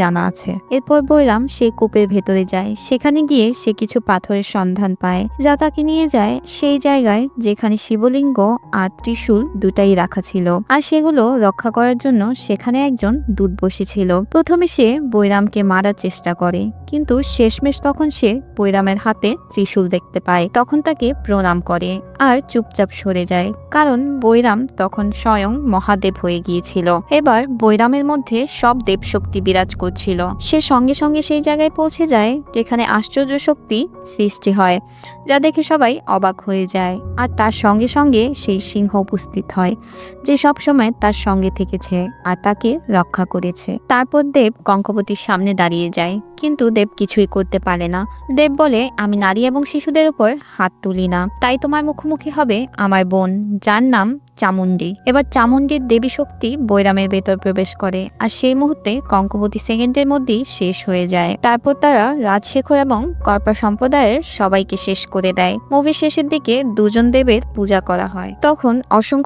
জানা আছে। এরপর বৈরাম সেই কূপের ভেতরে যায়। সেখানে গিয়ে সে কিছু পাথরের সন্ধান পায়, যা তাকে নিয়ে যায় সেই জায়গায় যেখানে শিবলিঙ্গ আর ত্রিশূল দুটাই রাখা ছিল। আর সেগুলো রক্ষা করার জন্য সেখানে একজন দূত বসেছিল। প্রথমে সে বৈরামকে মারার চেষ্টা করে, কিন্তু শেষমেশ তখন সে বৈরামের হাতে ত্রিশূল দেখতে পায়। তখন তাকে প্রণাম করে আর চুপচাপ সরে যায়, কারণ বৈরাম তখন স্বয়ং মহাদেব হয়ে গিয়েছিল। এবার বৈরামের মধ্যে সব দেবশক্তি বিরাজ করছিল। সে সঙ্গে সঙ্গে সেই জায়গায় পৌঁছে যায় যেখানে আশ্চর্য শক্তি সৃষ্টি হয়, যা দেখে সবাই অবাক হয়ে যায়। আর তার সঙ্গে সঙ্গে সেই সিংহ উপস্থিত হয়, যে সব সময় তার সঙ্গে থেকেছে আর তাকে রক্ষা করেছে। তারপর দেব কঙ্কবতীর সামনে দাঁড়িয়ে যায়, কিন্তু দেব কিছুই করতে পারে না। দেব বলে, আমি নারী এবং শিশুদের উপর হাত তুলি না, তাই তোমার মুখোমুখি হবে আমার বোন, যার নাম চামুণ্ডী। এবার চামুণ্ডীর দেবী শক্তি বৈরামের ভেতর প্রবেশ করে, আর সেই মুহূর্তে কঙ্কবতী সেকেন্ডের মধ্যেই শেষ হয়ে যায়। তারপর তারা রাজশেখর এবং কর্পা সম্প্রদায়ের সবাইকে শেষ করে দেয়। মুভির শেষের দিকে দুজন দেবের পূজা করা হয়। তখন অসংখ্য